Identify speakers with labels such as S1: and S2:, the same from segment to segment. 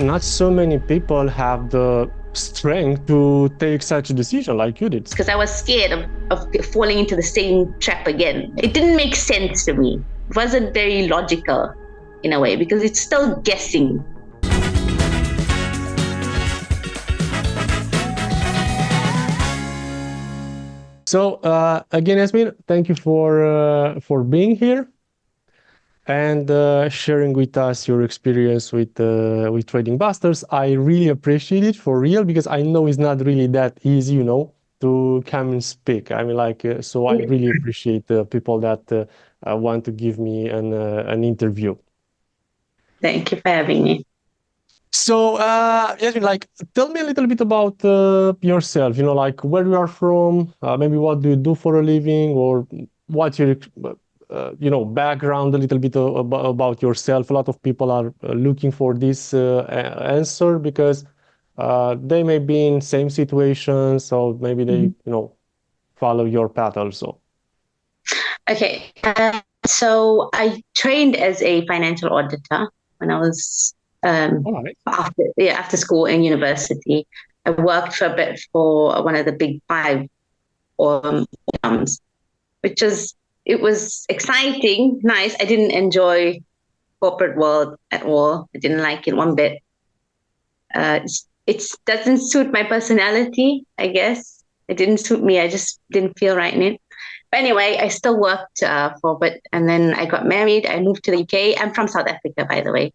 S1: Not so many people have the strength to take such a decision like you did.
S2: Because I was scared of falling into the same trap again. It didn't make sense to me. It wasn't very logical in a way because it's still guessing.
S1: So again, Yasmin, thank you for being here and sharing with us your experience with Trading Busters. I really appreciate it for real because I know it's not really that easy, to come and speak. I mean, so I really appreciate the people that want to give me an interview.
S2: Thank you for having me.
S1: So, Yasmin, tell me a little bit about yourself. Where you are from, maybe what do you do for a living, or what's your, background a little bit about yourself. A lot of people are looking for this answer because they may be in same situation, so maybe they, follow your path also.
S2: Okay, so I trained as a financial auditor when I was
S1: All right.
S2: after school and university. I worked for a bit for one of the big five firms, it was exciting, nice. I didn't enjoy corporate world at all. I didn't like it one bit. It doesn't suit my personality, I guess. It didn't suit me. I just didn't feel right in it. But anyway, I still worked for a bit, and then I got married. I moved to the UK. I'm from South Africa, by the way.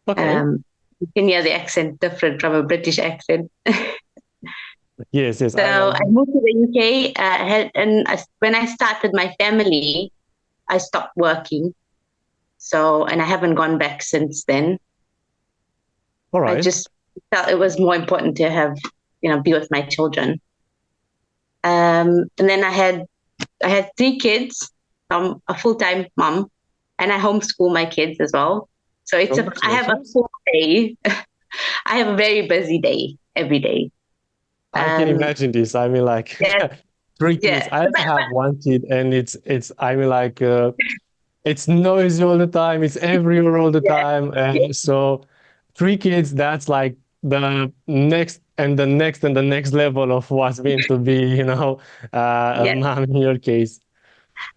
S1: Okay.
S2: You can hear the accent different from a British accent.
S1: Yes.
S2: So I moved to the UK, when I started my family, I stopped working. So, and I haven't gone back since then.
S1: All right.
S2: I just felt it was more important to have, be with my children. And then I had 3 kids. I'm a full-time mom, and I homeschool my kids as well. So I have a full day. I have a very busy day every day.
S1: I can imagine this. I mean,
S2: Yeah,
S1: 3 kids. I also have 1 kid, and I mean, it's noisy all the time. It's everywhere all the time. And so 3 kids, that's like the next and the next and the next level of what's meant to be, a mom in your case.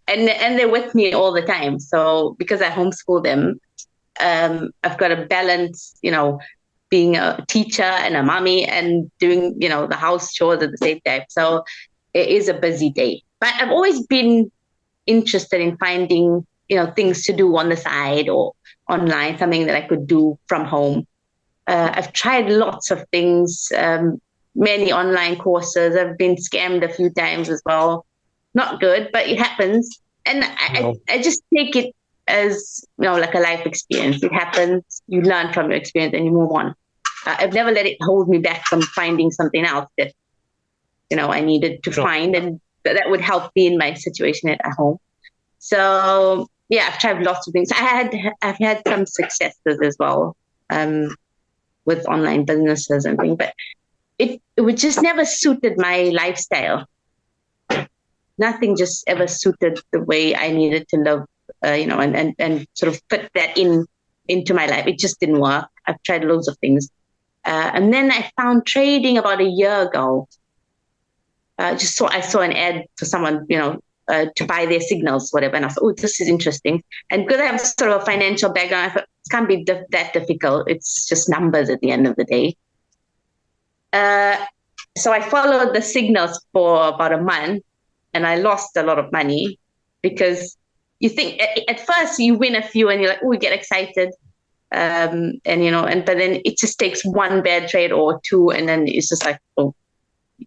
S2: And they're with me all the time. So because I homeschool them, I've got to balance, being a teacher and a mommy and doing, the house chores at the same time. So it is a busy day. But I've always been interested in finding, things to do on the side or online, something that I could do from home. I've tried lots of things, many online courses. I've been scammed a few times as well. Not good, but it happens. And I just take it as, like a life experience. It happens, you learn from your experience and you move on. I've never let it hold me back from finding something else that, I needed to find and that would help me in my situation at home. So yeah, I've tried lots of things. I've had some successes as well with online businesses and things, but it would just never suited my lifestyle. Nothing just ever suited the way I needed to live, and sort of fit that into my life. It just didn't work. I've tried loads of things. And then I found trading about a year ago. I saw an ad for someone, to buy their signals, whatever. And I thought, oh, this is interesting. And because I have sort of a financial background, I thought it can't be that difficult. It's just numbers at the end of the day. So I followed the signals for about a month, and I lost a lot of money because you think at first you win a few and you're like, oh, you get excited. But then it just takes one bad trade or two, and then it's just like, oh,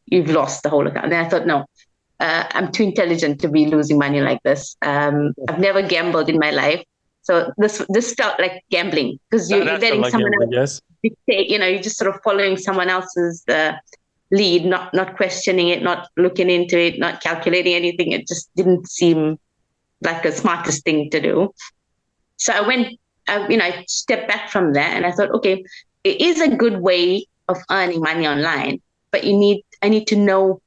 S2: you've lost the whole account. And then I thought, no, I'm too intelligent to be losing money like this. I've never gambled in my life. So this felt like gambling because you're letting someone else dictate, you're just sort of following someone else's lead, not questioning it, not looking into it, not calculating anything. It just didn't seem like the smartest thing to do. So I stepped back from that and I thought, okay, it is a good way of earning money online, but I need to know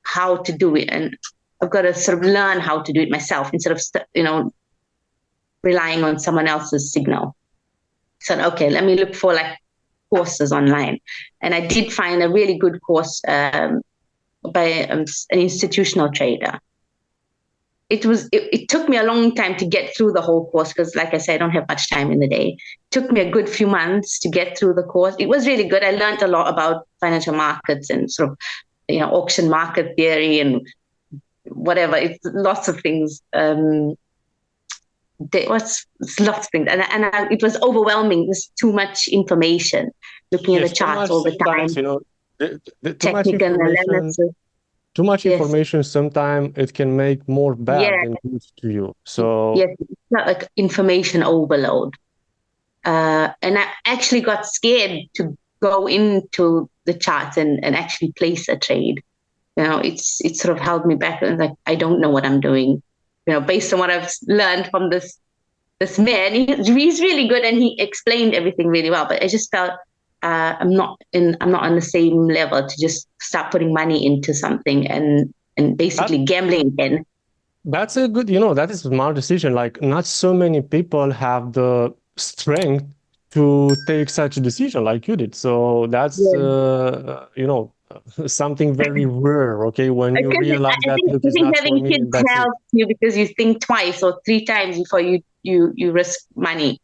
S2: how to do it. And I've got to sort of learn how to do it myself instead of, relying on someone else's signal. So, okay, let me look for like courses online, and I did find a really good course by an institutional trader. It took me a long time to get through the whole course because, like I said, I don't have much time in the day. It took me a good few months to get through the course. It was really good. I learned a lot about financial markets and sort of, auction market theory and whatever. It's lots of things. There was lots of things, and it was overwhelming. There's too much information, looking at the
S1: Yes, too
S2: charts
S1: much
S2: all the time,
S1: sometimes, too much
S2: technical
S1: information.
S2: analysis.
S1: Too much
S2: Yes,
S1: information sometimes it can make more bad
S2: yeah,
S1: than good to you. So
S2: yes. It's not like information overload. And I actually got scared to go into the charts and actually place a trade. It sort of held me back. And like, I don't know what I'm doing. Based on what I've learned from this man, he's really good and he explained everything really well. But I just felt I'm not on the same level to just start putting money into something and
S1: that
S2: basically gambling again.
S1: that's a good, that is a smart decision. Like not so many people have the strength to take such a decision like you did. So that's
S2: Yeah.
S1: something very rare, okay, when you
S2: Because
S1: realize
S2: I
S1: that
S2: think
S1: look,
S2: I
S1: it's
S2: think
S1: not for
S2: having
S1: me
S2: kids
S1: and that's it.
S2: helps you because you think twice or three times before you risk money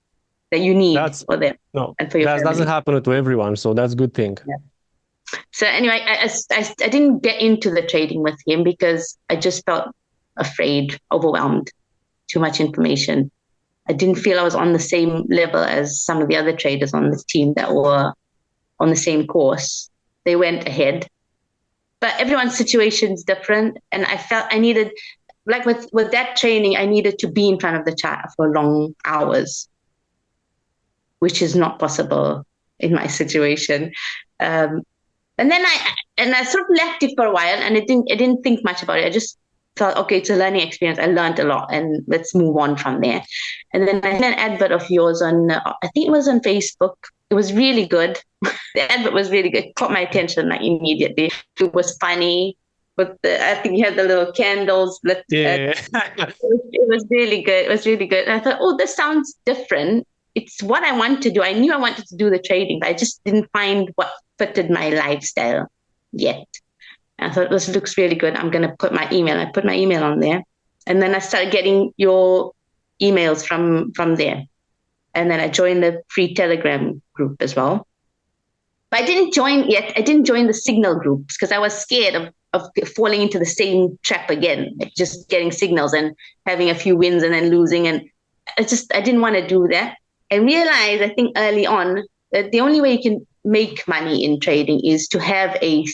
S2: that you need
S1: That's
S2: for them
S1: no,
S2: and for your
S1: that doesn't
S2: family.
S1: happen to everyone, so that's a good thing.
S2: Yeah. So anyway, I didn't get into the trading with him because I just felt afraid, overwhelmed, too much information. I didn't feel I was on the same level as some of the other traders on this team that were on the same course. They went ahead, but everyone's situation is different, and I felt I needed, like with that training, I needed to be in front of the chart for long hours, which is not possible in my situation. Um, and then I sort of left it for a while, and I didn't think much about it. I just thought, okay, it's a learning experience. I learned a lot, and let's move on from there. And then I had an advert of yours on, I think it was on Facebook. It was really good. The advert was really good. It caught my attention like immediately. It was funny. But I think you had the little candles.
S1: Yeah.
S2: It was really good. It was really good. And I thought, oh, this sounds different. It's what I want to do. I knew I wanted to do the trading, but I just didn't find what fitted my lifestyle yet. And I thought, this looks really good. I'm going to put my email. I put my email on there. And then I started getting your emails from there. And then I joined the free Telegram group as well. But I didn't join yet. I didn't join the signal groups because I was scared of falling into the same trap again, like just getting signals and having a few wins and then losing. And I didn't want to do that. I realized, I think early on, that the only way you can make money in trading is to have a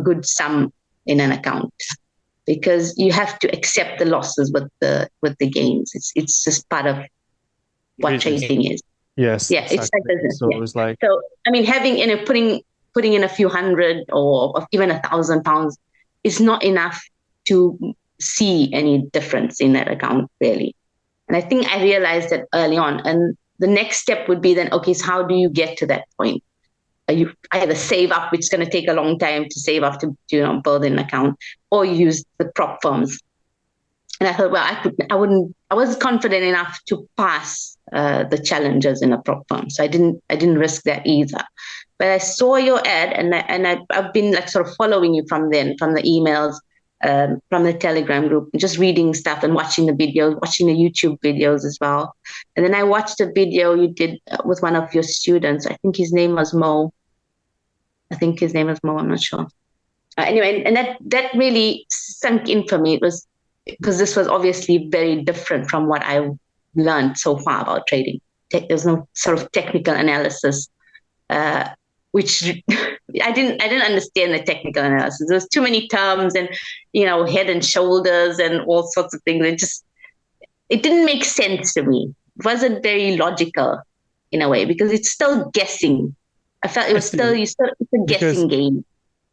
S2: good sum in an account, because you have to accept the losses with the gains. It's just part of what
S1: Business.
S2: trading is.
S1: Yes,
S2: Yeah, it's like
S1: exactly.
S2: business. Yeah.
S1: So it's like
S2: So I mean, having putting in a few hundred or even £1,000 is not enough to see any difference in that account, really. And I think I realized that early on. And the next step would be then, okay, so how do you get to that point? You either save up, which is going to take a long time to save up to build an account, or use the prop firms. And I thought, well, I was confident enough to pass the challenges in a prop firm, so I didn't risk that either. But I saw your ad, and I've been like sort of following you from the emails, from the Telegram group, just reading stuff and watching the videos, watching the YouTube videos as well. And then I watched a video you did with one of your students. I think his name was Mo. I'm not sure. Anyway, and that really sunk in for me. It was because this was obviously very different from what I learned so far about trading. There's no sort of technical analysis, which I didn't understand the technical analysis. There was too many terms and head and shoulders and all sorts of things. It didn't make sense to me. It wasn't very logical in a way because it's still guessing. I felt it
S1: I
S2: was still
S1: see.
S2: it's a
S1: Because
S2: guessing game.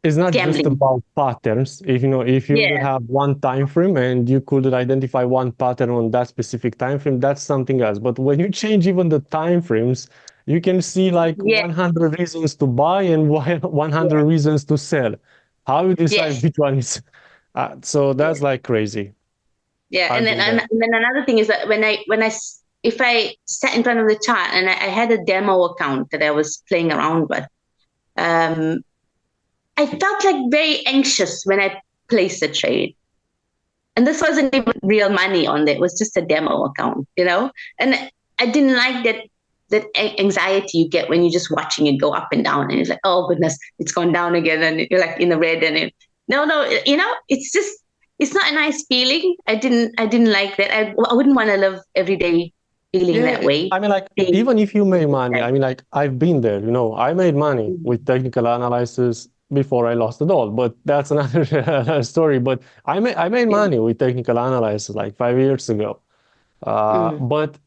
S1: it's
S2: It's
S1: not just
S2: gambling.
S1: about patterns. If you would
S2: Yeah,
S1: have one time frame and you could identify one pattern on that specific time frame, that's something else. But when you change even the time frames, you can see like
S2: yeah,
S1: 100 reasons to buy and 100
S2: yeah,
S1: reasons to sell. How you decide
S2: yes.
S1: which one is? So
S2: Yeah.
S1: that's like crazy.
S2: Yeah,
S1: I've been there.
S2: and then another thing is that when I if I sat in front of the chart and I had a demo account that I was playing around with, I felt like very anxious when I placed a trade. And this wasn't even real money on it. It was just a demo account, And I didn't like that anxiety you get when you're just watching it go up and down, and it's like, oh goodness, it's gone down again, and you're like in the red, and no, it's not a nice feeling. I didn't like that. I wouldn't want to live every day feeling that
S1: Yeah,
S2: way.
S1: I mean, like, even if you make money, I mean, like, I've been there, I made money with technical analysis before I lost it all, but that's another story. But I made money with technical analysis like 5 years ago. But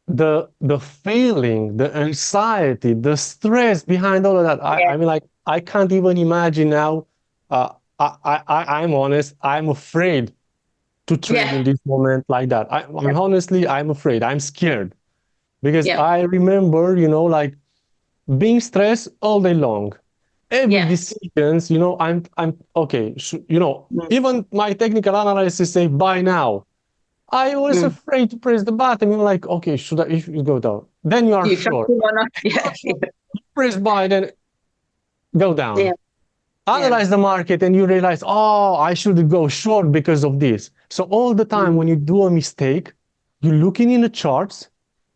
S1: the feeling, the anxiety, the stress behind all of that, I mean, like, I can't even imagine now. I'm honest, I'm afraid to trade in this moment like that. Honestly, I'm afraid. I'm scared because I remember, like, being stressed all day long. Every decisions, I'm okay. Even my technical analysis say buy now. I was afraid to press the button. You're like, okay, should I? If you go down, then you are
S2: You trust
S1: sure.
S2: me or not?
S1: Press buy, then go down.
S2: Yeah.
S1: Analyze the market, and you realize, oh, I should go short because of this. So all the time when you do a mistake, you're looking in the charts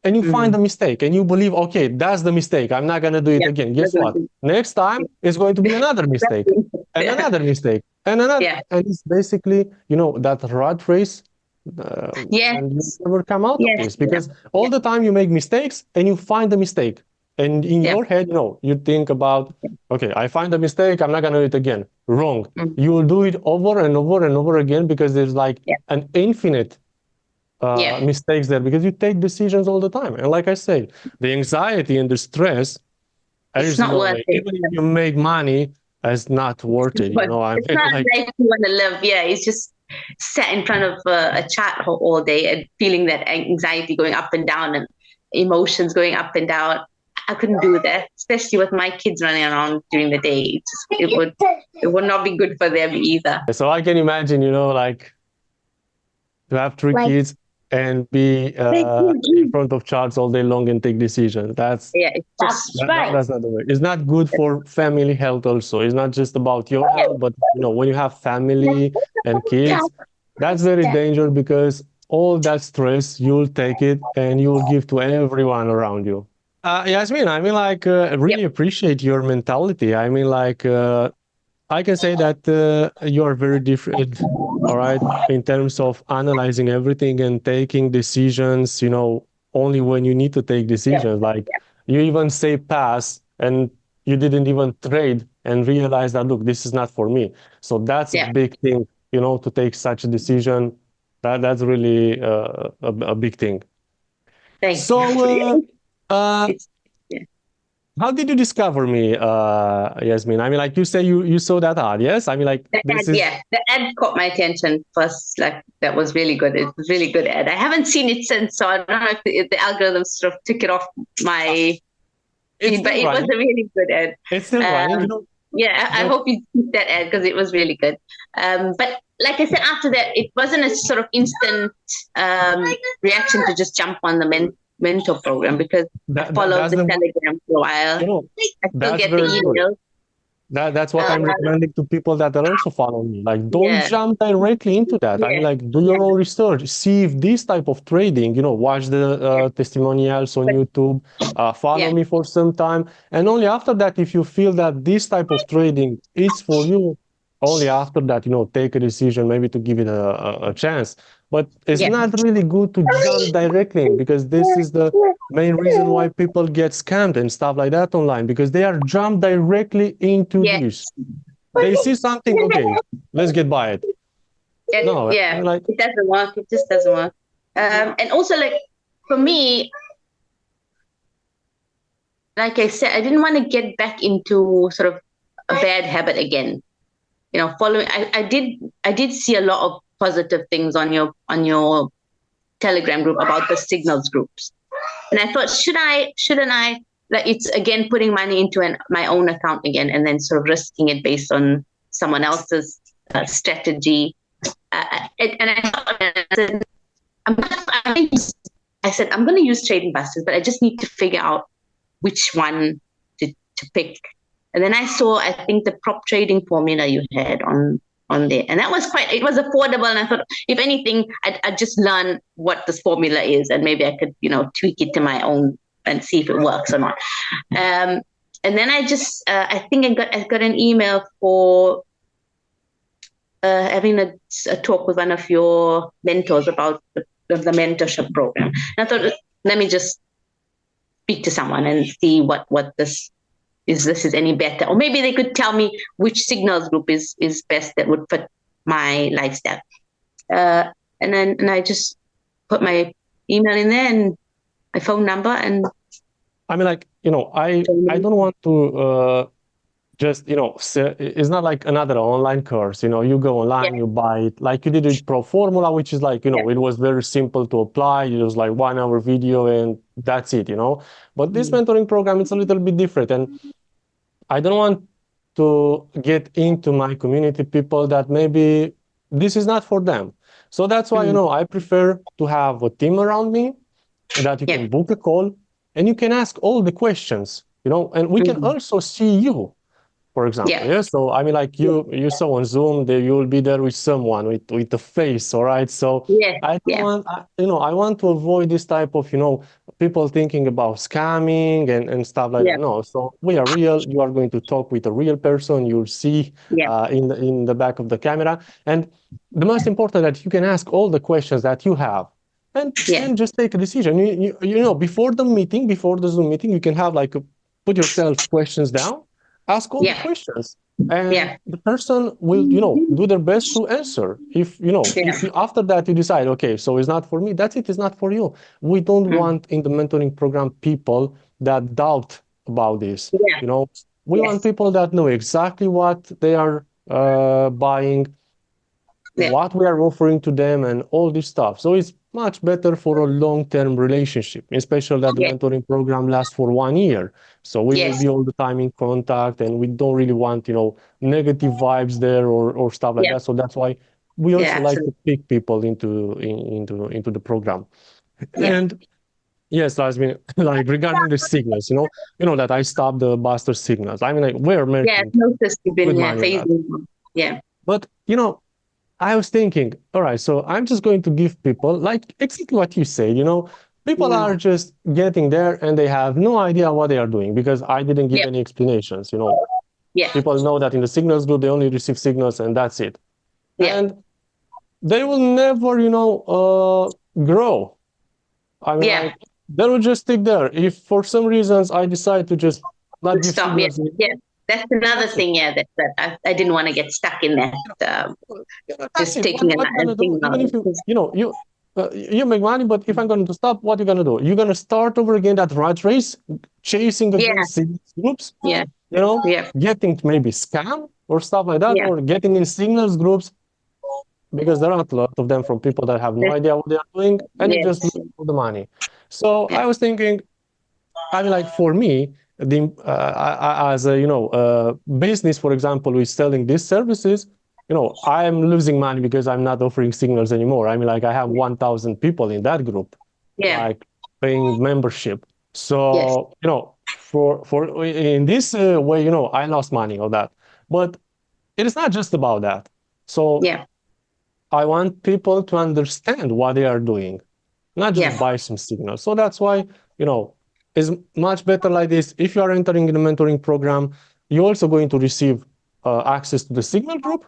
S1: and you find a mistake and you believe, okay, that's the mistake. I'm not going to do it again. Guess what? Next time it's going to be another mistake and another mistake and another. And it's basically, that rat race. And you never come out of this because all the time you make mistakes and you find the mistake. And in your head, you think about, okay, I find a mistake, I'm not going to do it again. Wrong. You will do it over and over and over again because there's like an infinite mistakes there because you take decisions all the time. And like I say, the anxiety and the stress,
S2: it's not worth it.
S1: Even if you make money, it's not worth it.
S2: It's not like you want to live. Yeah, it's just sat in front of a chart all day and feeling that anxiety going up and down and emotions going up and down. I couldn't do that, especially with my kids running around during the day. It would not be good for them either.
S1: So I can imagine, like, to have three kids and be in front of charts all day long and take decisions. That's not the way. It's not good for family health also. It's not just about your health, but when you have family and kids, that's very dangerous because all that stress, you'll take it and you'll give to everyone around you. Yasmin, I mean, like, really appreciate your mentality. I mean, like, I can say that you are very different, all right, in terms of analyzing everything and taking decisions, only when you need to take decisions. Like, you even say pass and you didn't even trade and realize that, look, this is not for me. So that's a big thing, to take such a decision. That's really a big thing.
S2: Thanks.
S1: So, how did you discover me, Yasmin? I mean, like, you say you saw that ad, yes? I mean, like,
S2: the ad caught my attention first. Like, that was really good. It was really good ad. I haven't seen it since, so I don't know if the algorithm sort of took it off my feed, but it was a really good ad.
S1: It's still running,
S2: Yeah, I hope you keep that ad because it was really good. But like I said, after that, it wasn't a sort of instant reaction to just jump on the mentor program because I followed the Telegram for a while. I still get the emails.
S1: That's what I'm recommending to people that are also following me. Like, don't jump directly into that. I mean, like, do your own research. See if this type of trading, watch the testimonials on YouTube, follow me for some time. And only after that, if you feel that this type of trading is for you, only after that, take a decision, maybe to give it a chance. But it's not really good to jump directly in because this is the main reason why people get scammed and stuff like that online because they are jumped directly into this. They see something, okay, let's get by it.
S2: It doesn't work. It just doesn't work. And also, like, for me, like I said, I didn't want to get back into sort of a bad habit again. Following, I did see a lot of positive things on your Telegram group about the signals groups, and I thought, shouldn't I? Like, it's again putting money into my own account again, and then sort of risking it based on someone else's strategy. And I thought, I I said, I'm going to use trading buses, but I just need to figure out which one to pick. And then I saw, I think, the prop trading formula you had on there, and that was it was affordable. And I thought, if anything, I'd just learn what this formula is, and maybe I could, tweak it to my own and see if it works or not. And then I think I got an email for having a talk with one of your mentors about the mentorship program. And I thought, let me just speak to someone and see what this is any better, or maybe they could tell me which signals group is best that would fit my lifestyle. And I just put my email in there and my phone number, and
S1: I mean, like, I don't want to just, it's not like another online course. You go online, you buy it, like you did with Pro Formula, which is like, it was very simple to apply. It was like 1 hour video and that's it, But this mentoring program, it's a little bit different. And I don't want to get into my community people that maybe this is not for them. So that's why, I prefer to have a team around me that you can book a call and you can ask all the questions, and we can also see you, for example. Yeah. So I mean, like you saw on Zoom that you will be there with someone with the face, all right? So I don't want, I want to avoid this type of, people thinking about scamming and stuff like that. No, so we are real. You are going to talk with a real person. You'll see in the back of the camera. And the most important that you can ask all the questions that you have. And just take a decision. Before the Zoom meeting, you can have put yourself questions down, ask all the questions, and the person will, do their best to answer. If you, after that you decide, okay, so it's not for me, that's it, it's not for you. We don't want in the mentoring program people that doubt about this. We want people that know exactly what they are buying, what we are offering to them, and all this stuff. So it's much better for a long-term relationship, especially that the mentoring program lasts for 1 year. So we will be all the time in contact, and we don't really want, negative vibes there or stuff like that. So that's why we also like to pick people into the program. And yes, Yasmin, like regarding the signals, that I stopped the buster signals. I mean, like we're making good money on that. But I was thinking, all right, so I'm just going to give people, like exactly what you say, people are just getting there and they have no idea what they are doing because I didn't give any explanations, People know that in the signals group, they only receive signals and that's it. And they will never, grow. I mean, like, they will just stick there. If for some reasons I decide to just not give signals.
S2: That's another thing, that I didn't want to get stuck in that. Just taking
S1: another thing. Even if you make money, but if I'm going to stop, what are you going to do? You're going to start over again that rat race, chasing against groups, getting maybe scam or stuff like that, or getting in signals groups, because there are a lot of them from people that have no idea what they are doing, and you just lose all the money. So I was thinking, I mean, like for me, as a business, for example, with selling these services, I'm losing money because I'm not offering signals anymore. I mean, like I have 1,000 people in that group, like paying membership. So for in this way, I lost money on that. But it is not just about that. So I want people to understand what they are doing, not just buy some signals. So that's why it's much better like this. If you are entering in the mentoring program, you're also going to receive access to the signal group.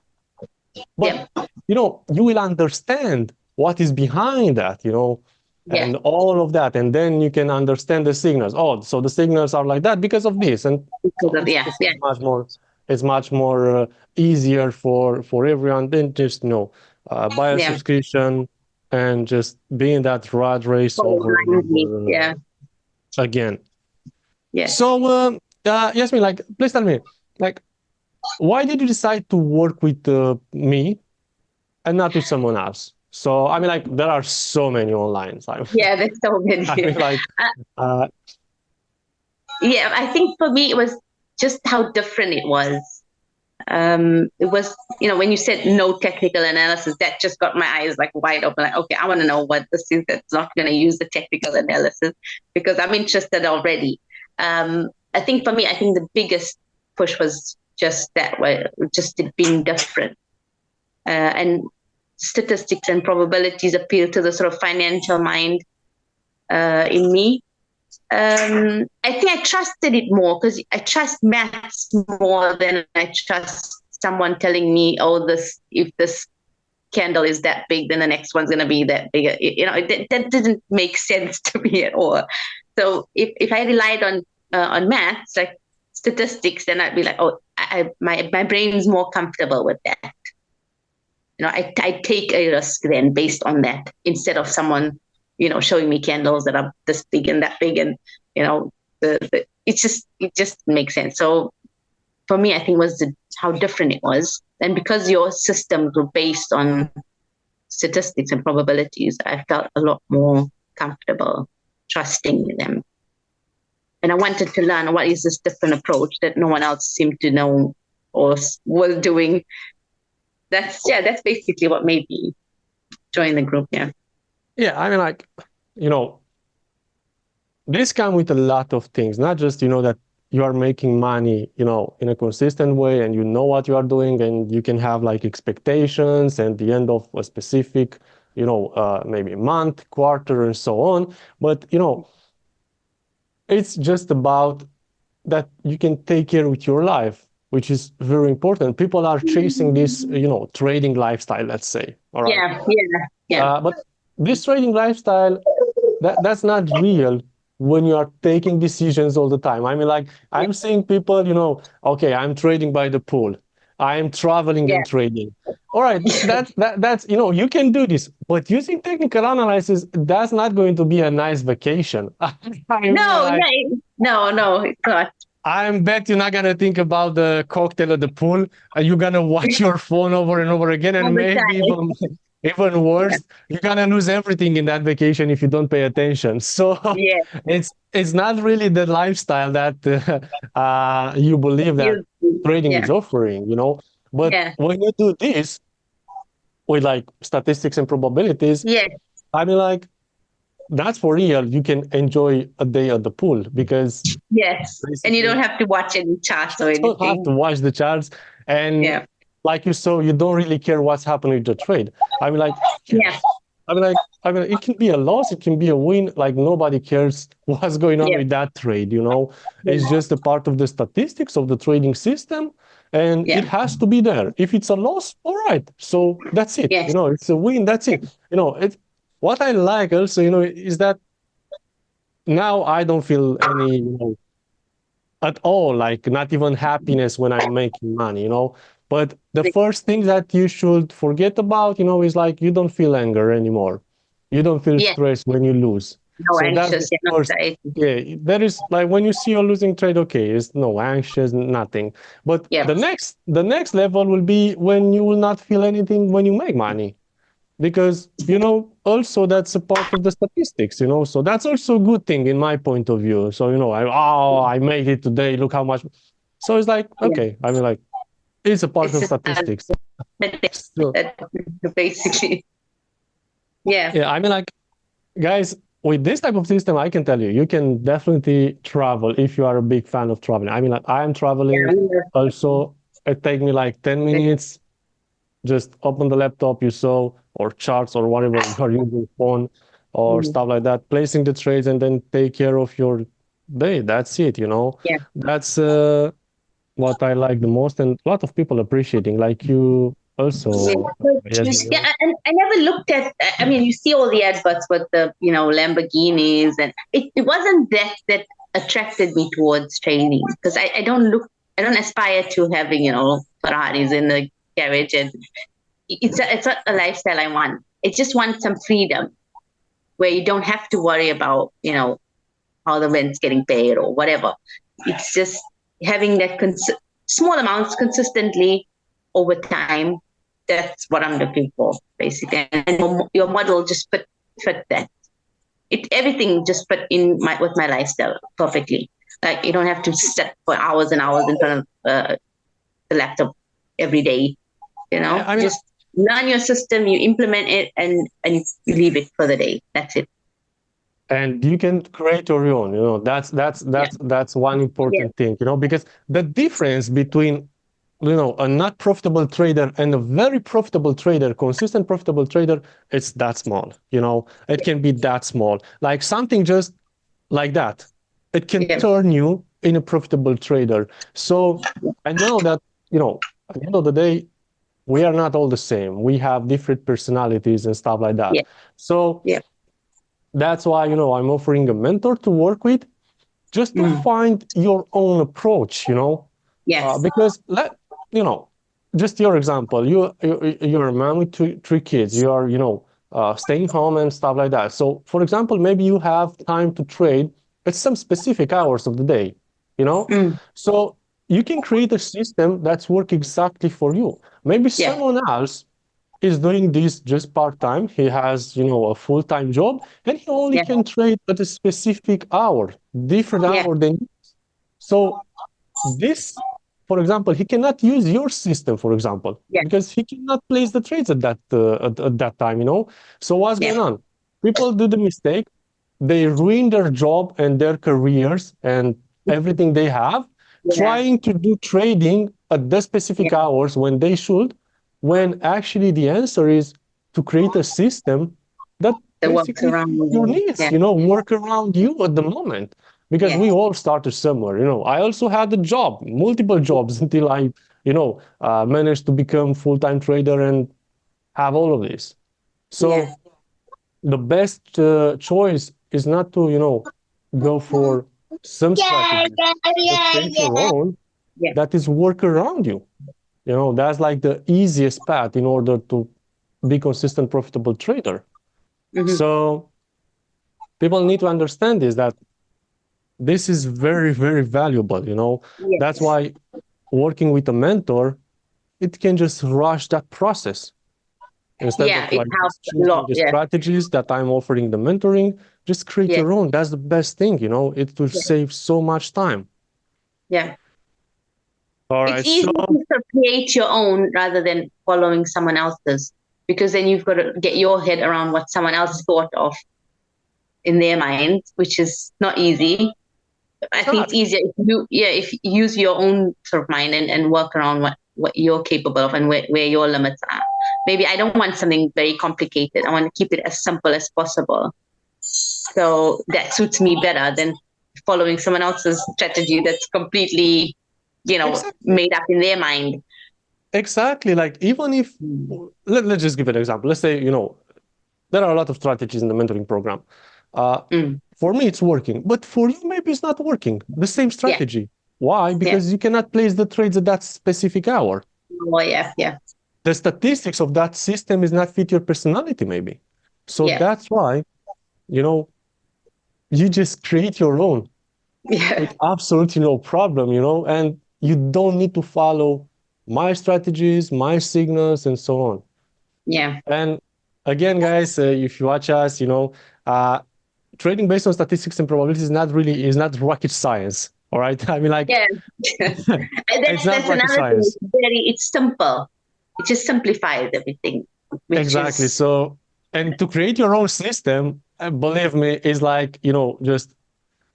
S1: But, you will understand what is behind that, and all of that. And then you can understand the signals. Oh, so the signals are like that because of this. And it's much more easier for everyone than just, buy a subscription and just be in that rat race over again. So, Yasmin, like, please tell me, like, why did you decide to work with me and not with someone else? So, I mean, like, there are so many online.
S2: There's so many.
S1: I mean, like,
S2: I think for me, it was just how different it was. It was, when you said no technical analysis, that just got my eyes like wide open. Like, okay, I want to know what this is that's not going to use the technical analysis because I'm interested already. I think for me, I think the biggest push was just that way, just it being different. And statistics and probabilities appeal to the sort of financial mind in me. I think I trusted it more because I trust maths more than I trust someone telling me, oh, if this candle is that big, then the next one's going to be that big. That didn't make sense to me at all. So if I relied on maths, like statistics, then I'd be like, oh, my brain's more comfortable with that. I take a risk then based on that instead of someone, showing me candles that are this big and that big, and it just makes sense. So for me, I think was how different it was, and because your systems were based on statistics and probabilities, I felt a lot more comfortable trusting them, and I wanted to learn what is this different approach that no one else seemed to know or was doing. That's basically what made me join the group.
S1: Yeah, I mean, like, this comes with a lot of things, not just, that you are making money, in a consistent way and you know what you are doing and you can have like expectations and the end of a specific, maybe month, quarter, and so on. But, it's just about that you can take care with your life, which is very important. People are chasing this, trading lifestyle, let's say. All right.
S2: Yeah.
S1: But this trading lifestyle, that's not real when you are taking decisions all the time. I mean, like, I'm seeing people, okay, I'm trading by the pool. I'm traveling and trading. All right, that's you can do this, but using technical analysis, that's not going to be a nice vacation. I mean, like,
S2: No, it's not.
S1: I bet you're not gonna think about the cocktail at the pool. You're gonna watch your phone over and over again, and maybe even worse, you're gonna lose everything in that vacation if you don't pay attention. So it's not really the lifestyle that you believe that trading is offering, But when you do this with like statistics and probabilities, I mean, like, that's for real. You can enjoy a day at the pool because
S2: and you don't have to watch any charts or anything.
S1: You don't have to watch the charts, and like you saw, you don't really care what's happening with the trade. I mean, like, I mean, it can be a loss, it can be a win. Like, nobody cares what's going on with that trade. It's just a part of the statistics of the trading system, and it has to be there. If it's a loss, all right, so that's it. It's a win. That's it. It's what I like also. Is that now I don't feel any, at all, like not even happiness when I'm making money. But the first thing that you should forget about, is like you don't feel anger anymore. You don't feel stress when you lose.
S2: No,
S1: so
S2: anxious,
S1: that's the first, there is like when you see a losing trade, okay, it's no anxious, nothing. But the next level will be when you will not feel anything when you make money. Because, also that's a part of the statistics, so that's also a good thing in my point of view. So, I made it today, look how much. So it's like, okay, I mean, like, it's a part of statistics. So,
S2: basically.
S1: Yeah, I mean, like, guys, with this type of system, I can tell you, you can definitely travel if you are a big fan of traveling. I mean, like, I am traveling also. It takes me like 10 minutes. Just open the laptop you saw, or charts, or whatever you are using, phone, or stuff like that, placing the trades, and then take care of your day. That's it, That's what I like the most, and a lot of people appreciating, like you also.
S2: And I never looked at, I mean, you see all the adverts with the, Lamborghinis, and it wasn't that attracted me towards trading, because I don't aspire to having, Ferraris in the garage, and it's not a lifestyle I want. I just want some freedom where you don't have to worry about, how the rent's getting paid or whatever. It's just having that small amounts consistently over time. That's what I'm looking for, basically. And your model just fit that. Everything just fit with my lifestyle perfectly. Like, you don't have to sit for hours and hours in front of the laptop every day.
S1: I mean,
S2: Just learn your system, you implement it, and you leave it for the day. That's it.
S1: and you can create your own,
S2: Yeah.
S1: that's one
S2: Yeah.
S1: important thing, because the difference between, a not profitable trader and a very profitable trader, consistent profitable trader, it's that small. It can be that small, like something just like that. It can
S2: Yeah.
S1: turn you in a profitable trader. So I know that, at the end of the day, we are not all the same. We have different personalities and stuff like that.
S2: Yeah.
S1: So
S2: Yeah.
S1: that's why, I'm offering a mentor to work with, just to
S2: Mm.
S1: find your own approach,
S2: Yes.
S1: because you know, just your example, you're a mom with three kids. You are, staying home and stuff like that. So, for example, maybe you have time to trade at some specific hours of the day, you know.
S2: Mm.
S1: So you can create a system that's work exactly for you. Maybe
S2: Yeah.
S1: someone else is doing this just part-time. He has, a full-time job, and he only
S2: Yeah.
S1: can trade at a specific hour, different
S2: Yeah.
S1: hour than you. So this, for example, he cannot use your system, for example,
S2: Yeah.
S1: because he cannot place the trades at that time, So what's
S2: Yeah.
S1: going on? People do the mistake. They ruin their job and their careers and everything they have,
S2: Yeah.
S1: trying to do trading at the
S2: Yeah.
S1: specific hours when they should, when actually the answer is to create a system that
S2: That works
S1: basically
S2: around
S1: fit your
S2: you.
S1: needs,
S2: Yeah.
S1: work around you at the moment. Because
S2: Yeah.
S1: we all started somewhere, I also had a job, multiple jobs until I, managed to become full-time trader and have all of this.
S2: Yeah.
S1: So the best choice is not to, go for some strategy, but create your own
S2: Yeah.
S1: that is work around you. That's like the easiest path in order to be consistent, profitable trader.
S2: Mm-hmm.
S1: So people need to understand this, that this is very, very valuable, That's
S2: Yes.
S1: why working with a mentor, it can just rush that process. Instead
S2: Yeah.
S1: of
S2: It
S1: like
S2: helps
S1: just
S2: a
S1: choosing
S2: lot.
S1: the
S2: Yeah.
S1: strategies that I'm offering the mentoring, just create
S2: Yeah.
S1: your own. That's the best thing, It will
S2: Yeah.
S1: save so much time.
S2: Yeah.
S1: All
S2: It's
S1: right.
S2: easy
S1: So
S2: to sort of create your own rather than following someone else's, because then you've got to get your head around what someone else thought of in their mind, which is not easy. I
S1: it's
S2: think it's
S1: not.
S2: easier if you use your own sort of mind and work around what you're capable of and where your limits are. Maybe I don't want something very complicated. I want to keep it as simple as possible. So that suits me better than following someone else's strategy that's completely,
S1: Exactly.
S2: made up in their mind.
S1: Exactly. Like even if
S2: Mm.
S1: let's just give an example. Let's say, there are a lot of strategies in the mentoring program. Uh,
S2: Mm.
S1: for me, it's working, but for you, maybe it's not working. The same
S2: Yeah,
S1: strategy. Why?
S2: yeah.
S1: Because you cannot place the trades at that specific hour.
S2: Oh, yeah, yeah,
S1: The statistics of that system is not fit your personality, maybe. So
S2: yeah,
S1: that's why, you know, you just create your own
S2: yeah,
S1: with absolutely no problem, and you don't need to follow my strategies, my signals, and so on.
S2: yeah,
S1: And again, guys, if you watch us, uh, trading based on statistics and probabilities is not rocket science. All right. I mean, like,
S2: yeah. And
S1: it's not
S2: that's
S1: rocket
S2: another thing.
S1: science.
S2: It's simple. It just simplifies everything, which
S1: Exactly.
S2: is
S1: So, and to create your own system, believe me, is like, just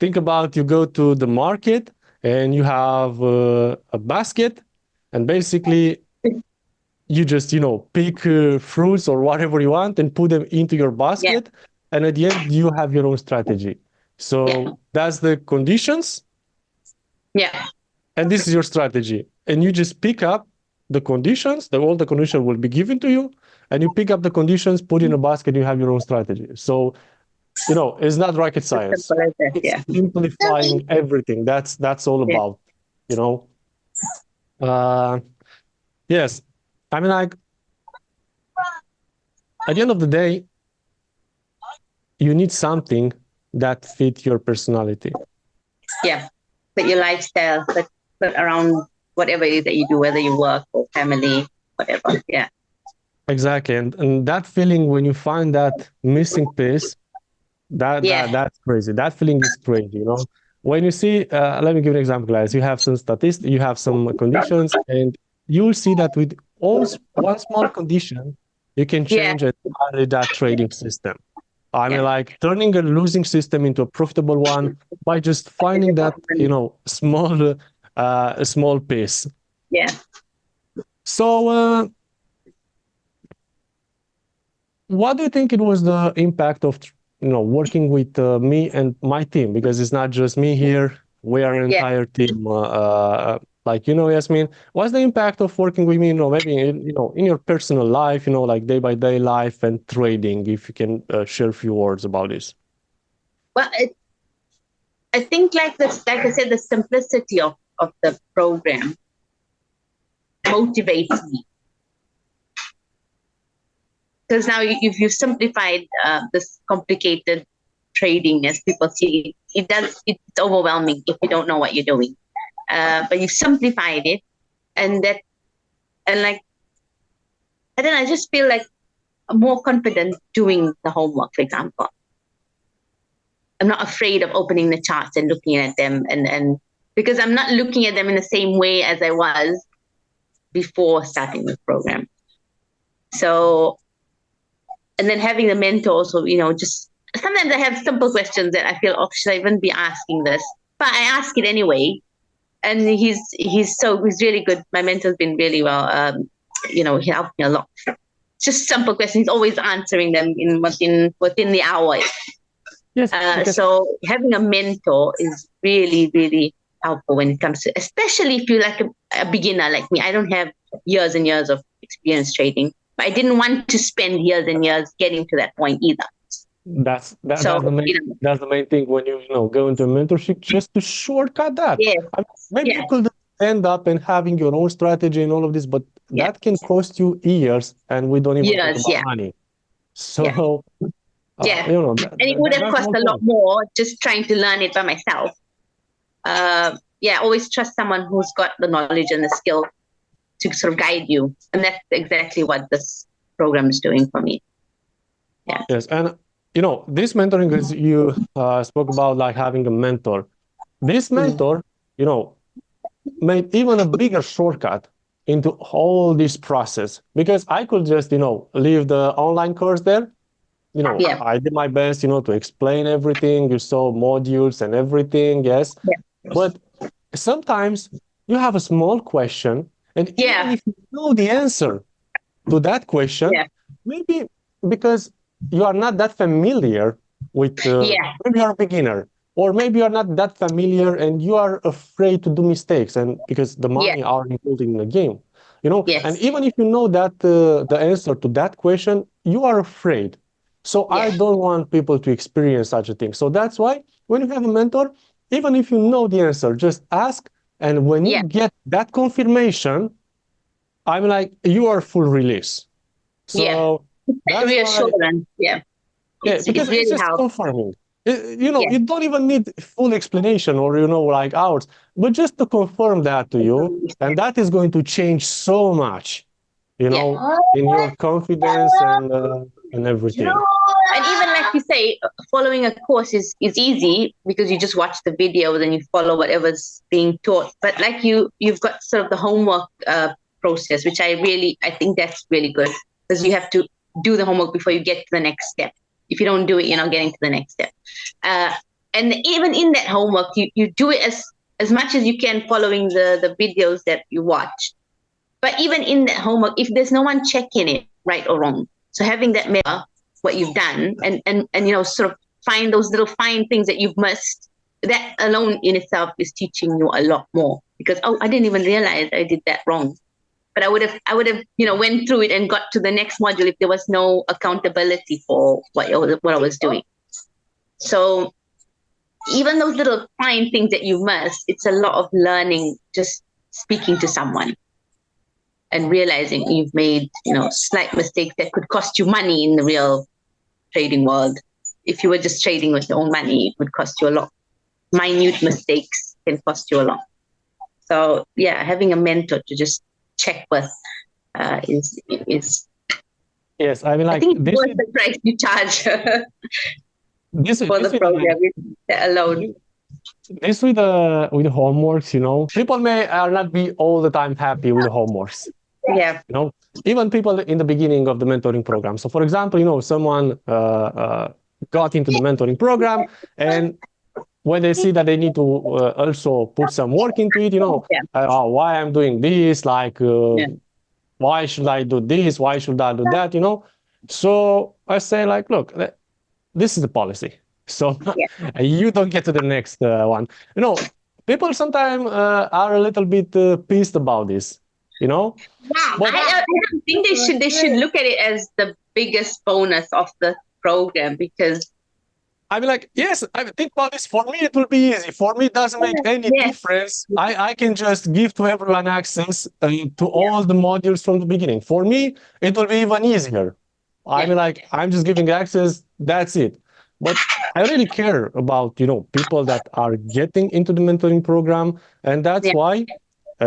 S1: think about, you go to the market and you have a basket, and basically you just, pick fruits or whatever you want and put them into your
S2: yeah,
S1: basket. And at the end, you have your own strategy.
S2: yeah,
S1: So that's the conditions,
S2: yeah,
S1: and this is your strategy. And you just pick up the conditions, all the conditions will be given to you, and you pick up the conditions, put in a basket, you have your own strategy. So, it's not rocket
S2: as
S1: science.
S2: simple as that.
S1: It's
S2: Yeah,
S1: simplifying everything. That's all
S2: yeah,
S1: about, you know. Uh, yes. I mean, like, at the end of the day, you need something that fit your personality.
S2: yeah. But your lifestyle, but around whatever it is that you do, whether you work or family, whatever. Yeah,
S1: Exactly. And that feeling when you find that missing piece,
S2: yeah,
S1: that's crazy. That feeling is crazy, When you see, let me give an example, guys. You have some statistics, you have some conditions, and you will see that with one small condition, you can
S2: Yeah.
S1: change entirely that trading system. I mean,
S2: Yeah.
S1: like turning a losing system into a profitable one by just finding that, small piece.
S2: Yeah.
S1: So, what do you think it was the impact of, working with me and my team? Because it's not just me here; we are an
S2: Yeah.
S1: entire team. Yasmin, what's the impact of working with me? Maybe in your personal life, like day by day life and trading. If you can share a few words about this.
S2: Well, I think like this, like I said, the simplicity of the program motivates me because now you've simplified this complicated trading as people see it's overwhelming if you don't know what you're doing. But you've simplified it, and that and like I don't know, I just feel like I'm more confident doing the homework. For example, I'm not afraid of opening the charts and looking at them, and because I'm not looking at them in the same way as I was before starting the program. So, and then having a mentor also, just sometimes I have simple questions that I feel, oh, should I even be asking this? But I ask it anyway. And he's really good. My mentor's been really well. He helped me a lot. Just simple questions. He's always answering them within the hour.
S1: Yes, because
S2: So having a mentor is really, really helpful when it comes to, especially if you're like a beginner like me. I don't have years and years of experience trading, but I didn't want to spend years and years getting to that point either.
S1: that's
S2: So,
S1: the main thing when go into a mentorship, just to shortcut that.
S2: yeah,
S1: I mean, maybe you
S2: yeah,
S1: could end up and having your own strategy and all of this, but
S2: yeah,
S1: that can cost you years, and we don't even talk
S2: years,
S1: about
S2: yeah,
S1: money.
S2: yeah,
S1: So,
S2: yeah. And it would have
S1: that's the
S2: cost
S1: whole
S2: a lot
S1: point.
S2: more just trying to learn it by myself. Yeah, always trust someone who's got the knowledge and the skill to sort of guide you. And that's exactly what this program is doing for me. Yeah.
S1: Yes, and this mentoring, as you spoke about, like having a mentor. This
S2: Mm.
S1: mentor, you know, made even a bigger shortcut into all this process because I could just, leave the online course there.
S2: Yeah.
S1: I did my best, to explain everything. You saw modules and everything, yes.
S2: Yeah.
S1: But sometimes you have a small question, and even
S2: Yeah.
S1: if you know the answer to that question,
S2: Yeah.
S1: maybe because you are not that familiar with,
S2: Yeah.
S1: maybe you're a beginner, or maybe you're not that familiar and you are afraid to do mistakes, and because the
S2: Yeah.
S1: money are included in the game, and
S2: Yes.
S1: even if you know that the answer to that question, you are afraid. So I
S2: Yeah.
S1: don't want people to experience such a thing. So that's why when you have a mentor, even if you know the answer, just ask. And when you
S2: Yeah.
S1: get that confirmation, I'm like, you are full release.
S2: Yeah.
S1: So
S2: That
S1: that's why,
S2: reassurance. Yeah.
S1: yeah,
S2: It
S1: because it's
S2: really
S1: just
S2: helps.
S1: confirming.
S2: Yeah.
S1: You don't even need full explanation or, like hours, but just to confirm that to you. And that is going to change so much,
S2: Yeah.
S1: in your confidence and everything.
S2: And even like you say, following a course is easy because you just watch the videos and you follow whatever's being taught. But like you've got sort of the homework process, which I think that's really good because you have to do the homework before you get to the next step. If you don't do it, you're not getting to the next step. Uh, and even in that homework, you do it as much as you can following the videos that you watch. But even in that homework, if there's no one checking it, right or wrong, so having that mirror what you've done and sort of find those little fine things that you've missed, that alone in itself is teaching you a lot more because I didn't even realize I did that wrong. But I would have went through it and got to the next module if there was no accountability for what I was doing. So even those little fine things that you missed, it's a lot of learning just speaking to someone and realizing you've made slight mistakes that could cost you money in the real trading world. If you were just trading with your own money, it would cost you a lot. Minute mistakes can cost you a lot. So yeah, having a mentor to just check with is
S1: Yes, I mean,
S2: I
S1: like
S2: think it's worth the price you charge
S1: this
S2: for
S1: is
S2: the
S1: even like
S2: program alone.
S1: this with the homeworks, people may not be all the time happy with the homeworks.
S2: Yeah.
S1: Even people in the beginning of the mentoring program. So, for example, someone got into the mentoring program, and when they see that they need to also put some work into it,
S2: Yeah.
S1: oh, why I'm doing this, like,
S2: Yeah.
S1: why should I do this? Why should I do that? So I say, like, look, this is the policy. So
S2: Yeah.
S1: you don't get to the next one. People sometimes are a little bit pissed about this, but
S2: I don't think they should look at it as the biggest bonus of the program because
S1: I mean, like, yes, I think about this. For me, it will be easy. For me, it doesn't make any
S2: yeah,
S1: difference. I can just give to everyone access to
S2: yeah,
S1: all the modules from the beginning. For me, it will be even easier. I
S2: yeah,
S1: mean, like, I'm just giving access. That's it. But I really care about, people that are getting into the mentoring program. And that's
S2: yeah,
S1: why,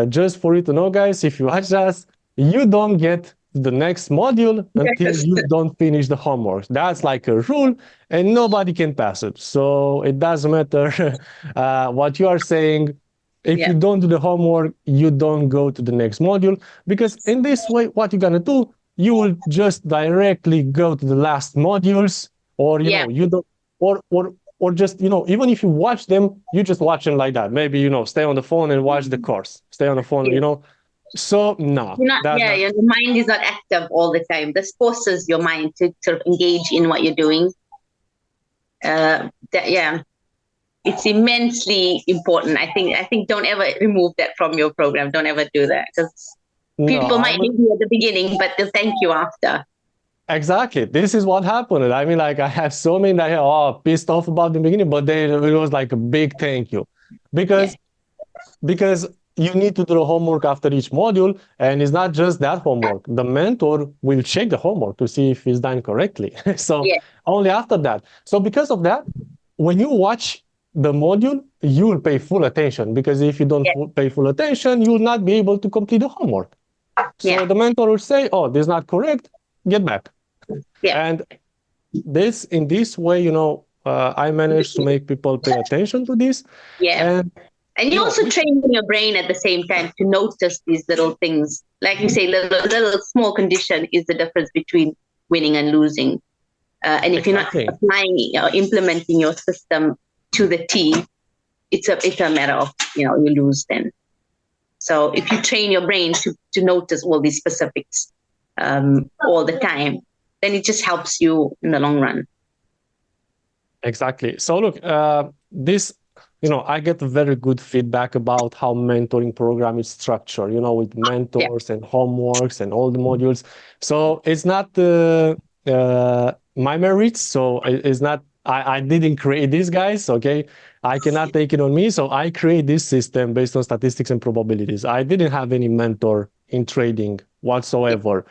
S1: just for you to know, guys, if you watch us, you don't get the next module until
S2: yes,
S1: you don't finish the homework. That's like a rule, and nobody can pass it. So it doesn't matter what you are saying. If
S2: yeah,
S1: you don't do the homework, you don't go to the next module, because in this way, what you're gonna do, you will just directly go to the last modules, or
S2: yeah,
S1: you don't, or just even if you watch them, you just watch them like that. Maybe stay on the phone and watch the course. Stay on the phone,
S2: yeah.
S1: So no,
S2: You're not,
S1: that's
S2: yeah,
S1: not.
S2: your mind is not active all the time. This forces your mind to sort of engage in what you're doing. Yeah, it's immensely important. I think don't ever remove that from your program. Don't ever do that because
S1: No,
S2: people
S1: I
S2: might
S1: would.
S2: hate you at the beginning, but they'll thank you after.
S1: Exactly. This is what happened. I mean, like, I have so many that pissed off about the beginning, but it was like a big thank you,
S2: Yeah,
S1: because because you need to do the homework after each module, and it's not just that homework. The mentor will check the homework to see if it's done correctly. So
S2: yeah,
S1: only after that. So because of that, when you watch the module, you will pay full attention, because if you don't
S2: yeah,
S1: pay full attention, you will not be able to complete the homework. So
S2: yeah,
S1: the mentor will say, "Oh, this is not correct. Get back."
S2: yeah,
S1: And in this way, I managed to make people pay attention to this,
S2: yeah.
S1: and
S2: And you also
S1: which
S2: train your brain at the same time to notice these little things. Like you say, little small condition is the difference between winning and losing. And if you're not
S1: exactly.
S2: applying or implementing your system to the T, it's a matter of you lose then. So if you train your brain to notice all these specifics all the time, then it just helps you in the long run.
S1: Exactly. So look, this, I get very good feedback about how mentoring program is structured, with
S2: Yeah,
S1: mentors and homeworks and all the modules. So it's not my merits. So it's not, I didn't create these guys, okay? I cannot take it on me. So I create this system based on statistics and probabilities. I didn't have any mentor in trading whatsoever.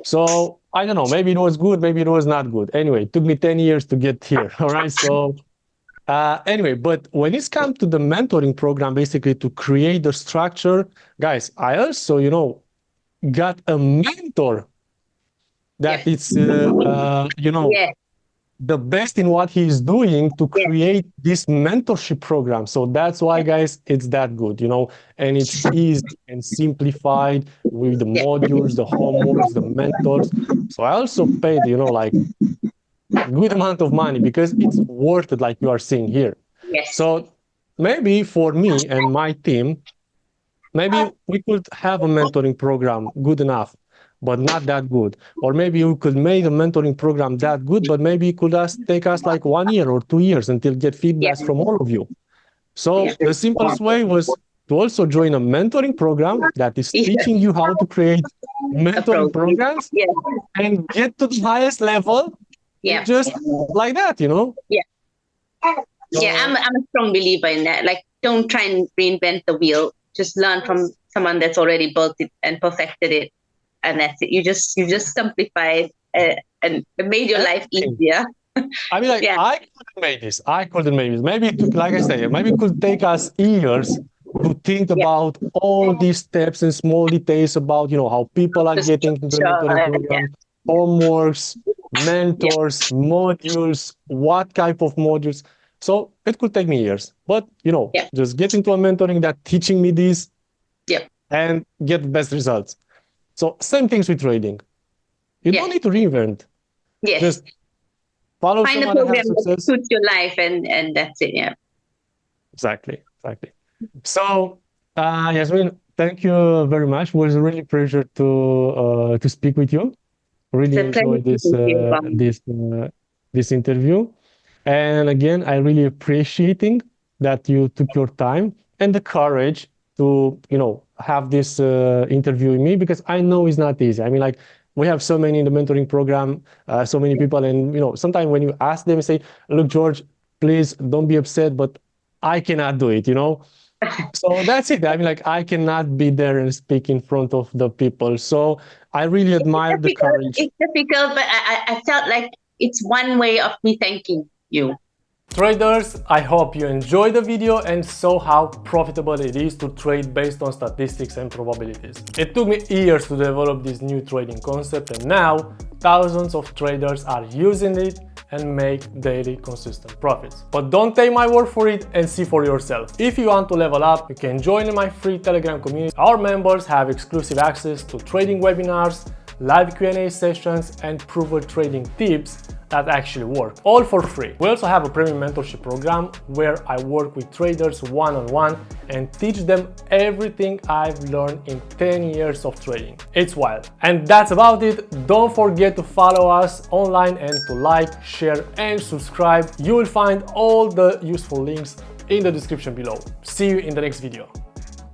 S1: So I don't know, maybe it was good, maybe it was not good. Anyway, it took me 10 years to get here. All right. So anyway, but when it's come to the mentoring program, basically to create the structure, guys, I also, got a mentor
S2: yeah,
S1: that is,
S2: yeah,
S1: the best in what he's doing to
S2: yeah,
S1: create this mentorship program. So that's why, guys, it's that good, and it's easy and simplified with the
S2: yeah,
S1: modules, the homeworks, the mentors. So I also paid, like, good amount of money, because it's worth it, like you are seeing here.
S2: yes,
S1: So maybe for me and my team, maybe we could have a mentoring program good enough, but not that good. Or maybe we could make a mentoring program that good, but maybe it could take us like 1 year or 2 years until get
S2: yeah,
S1: feedbacks from all of you.
S2: yeah,
S1: So the simplest way was to also join a mentoring program that is
S2: yeah.
S1: teaching you how to create mentoring
S2: Approach.
S1: programs
S2: Yeah,
S1: and get to the highest level, and
S2: yeah,
S1: just like that.
S2: yeah. Yeah, I'm
S1: So
S2: I'm a strong believer in that. Like, don't try and reinvent the wheel. Just learn from someone that's already built it and perfected it, and that's it. You just simplified and made your life
S1: everything.
S2: easier.
S1: I mean, like,
S2: Yeah,
S1: I couldn't make this. I couldn't make this. Maybe it took, like I say, maybe it could take us years to think
S2: yeah.
S1: about all these steps and small details about, how people are
S2: The
S1: getting into the
S2: structure.
S1: mentoring
S2: Yeah,
S1: program, homeworks,
S2: yeah,
S1: mentors, modules, what type of modules. So it could take me years, but
S2: Yeah.
S1: just get into a mentoring that teaching me this
S2: Yeah.
S1: and get the best results. So same things with trading. You don't
S2: Yeah.
S1: need to reinvent.
S2: Yes.
S1: Just follow
S2: Find a
S1: someone that has
S2: program that
S1: success.
S2: suits your life, and that's it. Yeah.
S1: Exactly, exactly. So, Yasmin, thank you very much. It was a really pleasure to speak with you.
S2: It's
S1: Really
S2: a pleasure
S1: enjoyed this
S2: speaking to you, Bob.
S1: this interview. And again, I really appreciating that you took your time and the courage to, have this interview with me, because I know it's not easy. I mean, like, we have so many in the mentoring program, so many people, and sometimes when you ask them, say, "Look, George, please don't be upset, but I cannot do it." So that's it. I mean, like, I cannot be there and speak in front of the people. So I really admire the courage.
S2: It's difficult, but I felt like it's one way of me thanking you.
S1: Traders, I hope you enjoyed the video and saw how profitable it is to trade based on statistics and probabilities. It took me years to develop this new trading concept, and now thousands of traders are using it and make daily consistent profits. But don't take my word for it and see for yourself. If you want to level up, you can join my free Telegram community. Our members have exclusive access to trading webinars, live Q&A sessions, and proven trading tips that actually work, all for free. We also have a premium mentorship program where I work with traders one-on-one and teach them everything I've learned in 10 years of trading. It's wild. And that's about it. Don't forget to follow us online and to like, share, and subscribe. You will find all the useful links in the description below. See you in the next video.